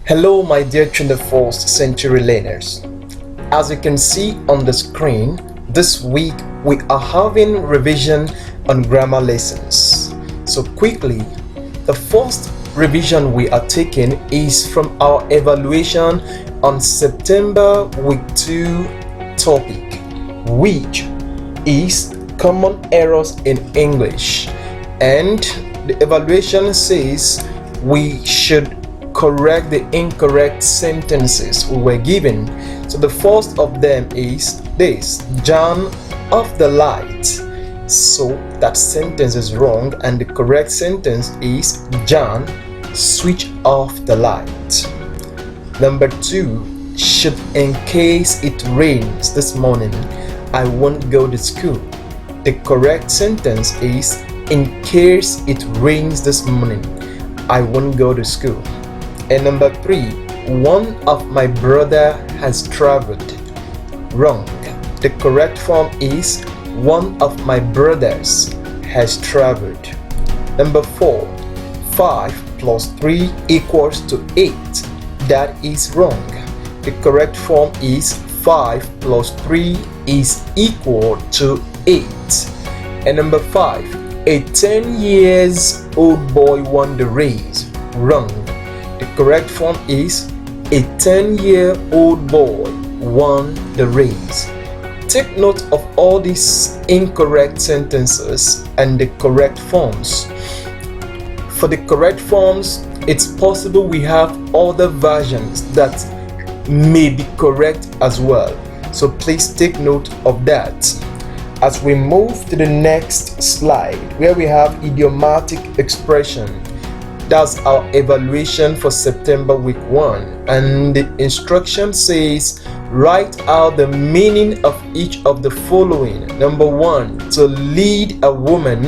Hello, my dear 21st century learners. As you can see on the screen, this week we are having revision on grammar lessons. So quickly, the first revision we are taking is from our evaluation on September week 2 topic, which is common errors in English. And the evaluation says we should correct the incorrect sentences we were given. So the first of them is this: John off the light. So that sentence is wrong, and the correct sentence is John switch off the light. Number 2, should in case it rains this morning, I won't go to school. The correct sentence is in case it rains this morning, I won't go to school. And number 3, one of my brother has traveled. Wrong. The correct form is one of my brothers has traveled. Number 4, 5 plus 3 equals to 8. That is wrong. The correct form is 5 plus 3 is equal to 8. And number 5, a 10 years old boy won the race. Wrong. The correct form is a 10-year-old boy won the race. Take note of all these incorrect sentences and the correct forms. For the correct forms, it's possible we have other versions that may be correct as well. So please take note of that. As we move to the next slide, where we have idiomatic expression. That's our evaluation for September week 1, and the instruction says write out the meaning of each of the following. Number 1, to lead a woman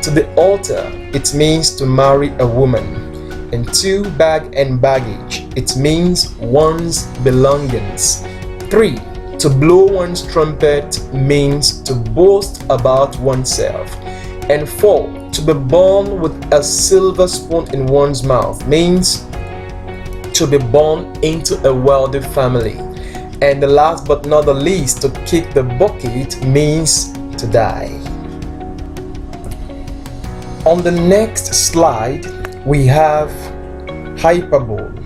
to the altar, it means to marry a woman. And 2, bag and baggage, it means one's belongings. 3, to blow one's trumpet means to boast about oneself. And 4, to be born with a silver spoon in one's mouth means to be born into a wealthy family. And the last but not the least, to kick the bucket means to die. On the next slide, we have hyperbole.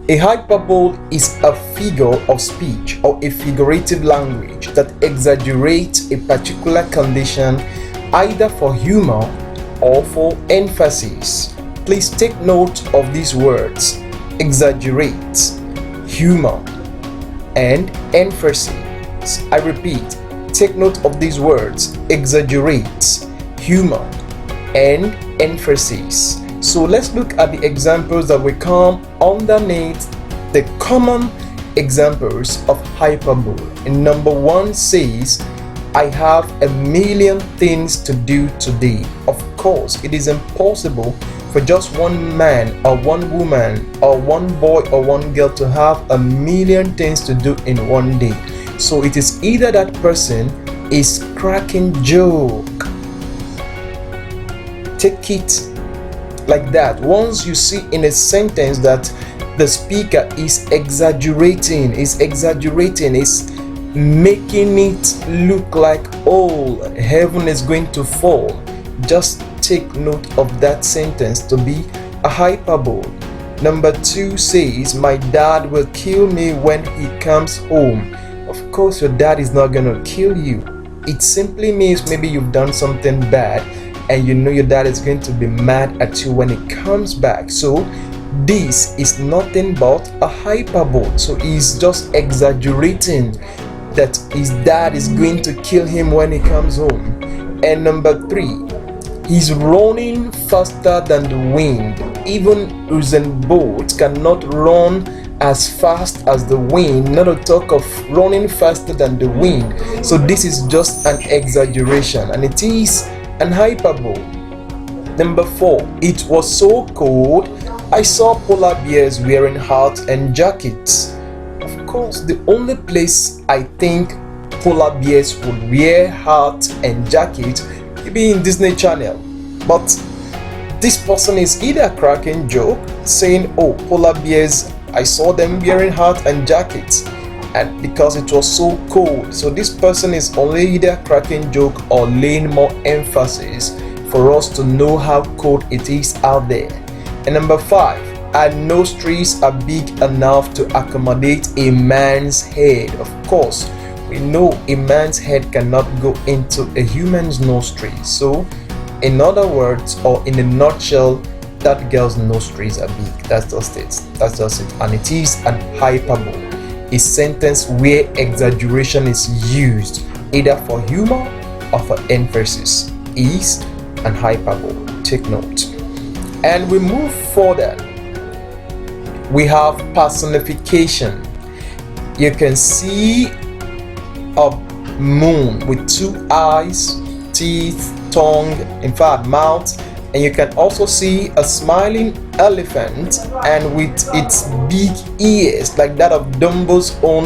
A hyperbole is a figure of speech or a figurative language that exaggerates a particular condition either for humor or for emphasis. Please take note of these words: exaggerate, humor, and emphasis. I repeat, take note of these words: exaggerate, humor, and emphasis. So let's look at the examples that will come underneath the common examples of hyperbole. And number 1 says, I have a million things to do today. Of course, it is impossible for just one man or one woman or one boy or one girl to have a million things to do in one day. So it is either that person is cracking joke. Take it like that. Once you see in a sentence that the speaker is exaggerating, is making it look like, oh, heaven is going to fall, just take note of that sentence to be a hyperbole. Number 2 says, my dad will kill me when he comes home. Of course, your dad is not gonna kill you. It simply means maybe you've done something bad and you know your dad is going to be mad at you when he comes back. So this is nothing but a hyperbole. So he's just exaggerating that his dad is going to kill him when he comes home. And number 3, he's running faster than the wind. Even Usain Bolt cannot run as fast as the wind, not to talk of running faster than the wind. So this is just an exaggeration, and it is an hyperbole. Number 4, it was so cold, I saw polar bears wearing hats and jackets. Of course, the only place I think polar bears would wear hats and jackets would be in Disney Channel. But this person is either cracking joke saying, oh, polar bears I saw them wearing hats and jackets, and because it was so cold. So this person is only either cracking joke or laying more emphasis for us to know how cold it is out there. And number 5, our nostrils are big enough to accommodate a man's head. Of course, we know a man's head cannot go into a human's nostrils. So in other words, or in a nutshell, that girl's nostrils are big. That's just it. And it is an hyperbole, a sentence where exaggeration is used either for humor or for emphasis. Is an hyperbole. Take note. And we move further. We have personification. You can see a moon with 2 eyes, teeth, tongue, in fact mouth, and you can also see a smiling elephant and with its big ears like that of Dumbo's own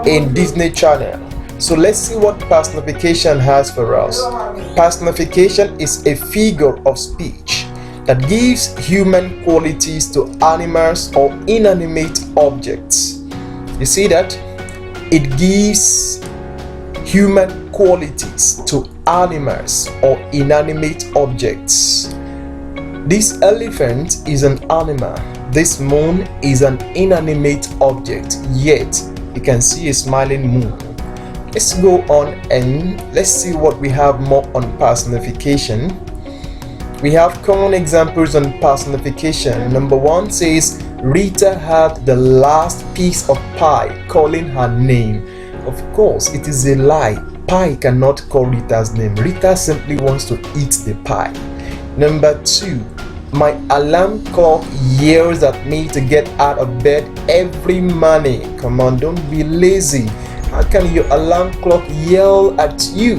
in Disney Channel. So let's see what personification has for us. Personification is a figure of speech that gives human qualities to animals or inanimate objects. You see that? It gives human qualities to animals or inanimate objects. This elephant is an animal. This moon is an inanimate object, yet you can see a smiling moon. Let's go on and let's see what we have more on personification. We have common examples on personification. Number 1 says Rita had the last piece of pie, calling her name. Of course, it is a lie. Pie cannot call Rita's name. Rita simply wants to eat the pie. Number 2, my alarm clock yells at me to get out of bed every morning. Come on, don't be lazy. How can your alarm clock yell at you?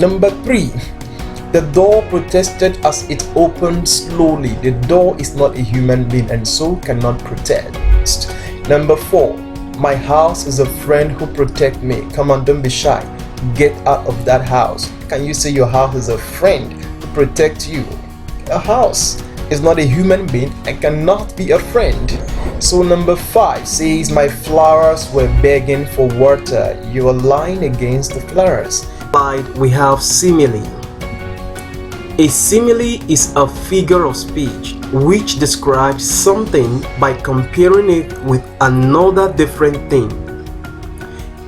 Number 3, the door protested as it opened slowly. The door is not a human being and so cannot protest. Number 4, my house is a friend who protects me. Come on, don't be shy. Get out of that house. Can you say your house is a friend who protects you? A house is not a human being and cannot be a friend. So number 5 says my flowers were begging for water. You are lying against the flowers. We have simile. A simile is a figure of speech which describes something by comparing it with another different thing.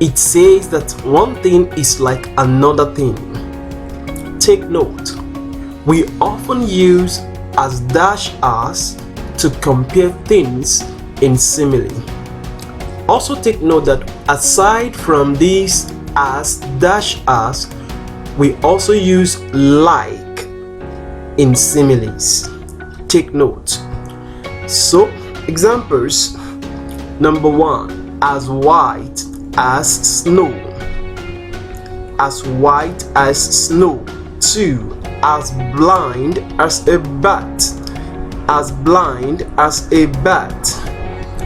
It says that one thing is like another thing. Take note. We often use as dash as to compare things in simile. Also take note that aside from these as dash as, we also use like in similes. Take note. So examples. Number 1, as white as snow. As white as snow. 2, as blind as a bat. As blind as a bat.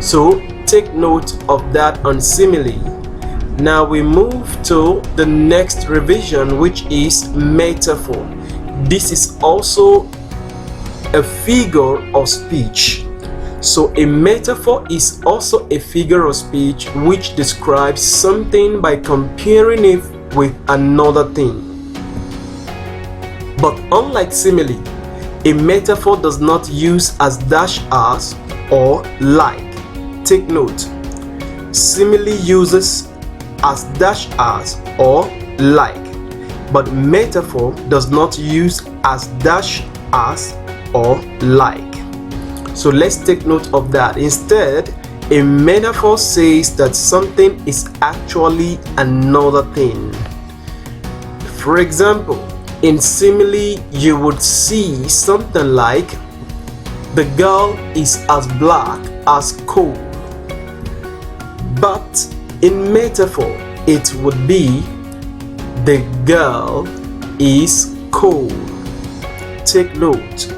So take note of that on simile. Now we move to the next revision, which is metaphor. This is also a figure of speech. So a metaphor is also a figure of speech which describes something by comparing it with another thing. But unlike simile, a metaphor does not use as dash as or like. Take note. Simile uses as dash as or like, but metaphor does not use as dash as or like. So let's take note of that. Instead, a metaphor says that something is actually another thing. For example, in simile you would see something like the girl is as black as coal. But in metaphor it would be the girl is cold. Take note.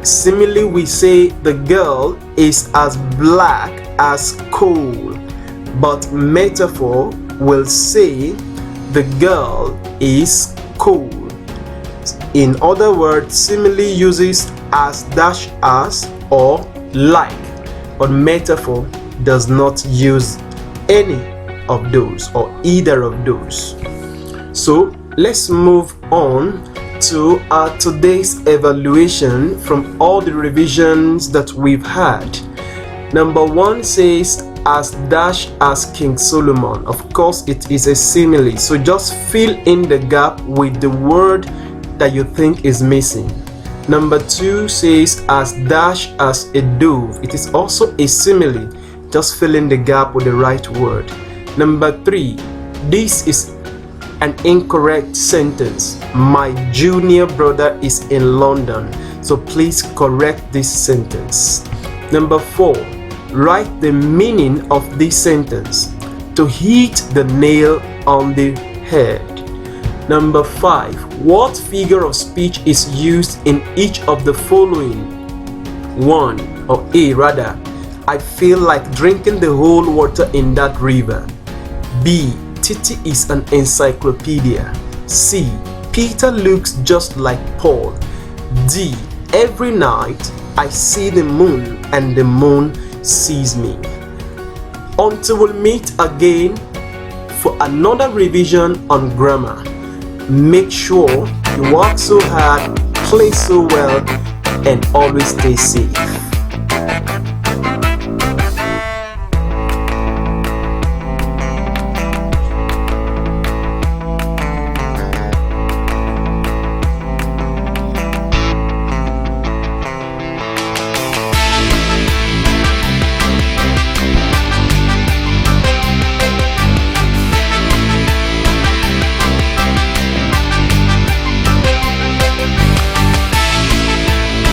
Simile we say the girl is as black as coal, but metaphor will say the girl is cold. In other words, simile uses as dash as or like, or metaphor does not use any of those or either of those. So let's move on to our today's evaluation from all the revisions that we've had. Number 1 says, as dash as King Solomon. Of course, it is a simile, so just fill in the gap with the word that you think is missing. Number 2 says, as dash as a dove. It is also a simile, just fill in the gap with the right word. Number 3, this is an incorrect sentence. My junior brother is in London, so please correct this sentence. Number 4, write the meaning of this sentence. To hit the nail on the head. Number 5, what figure of speech is used in each of the following? 1, or A rather, I feel like drinking the whole water in that river. B, Titi is an encyclopedia. C, Peter looks just like Paul. D, every night I see the moon and the moon sees me. Until we meet again for another revision on grammar, make sure you work so hard, play so well, and always stay safe.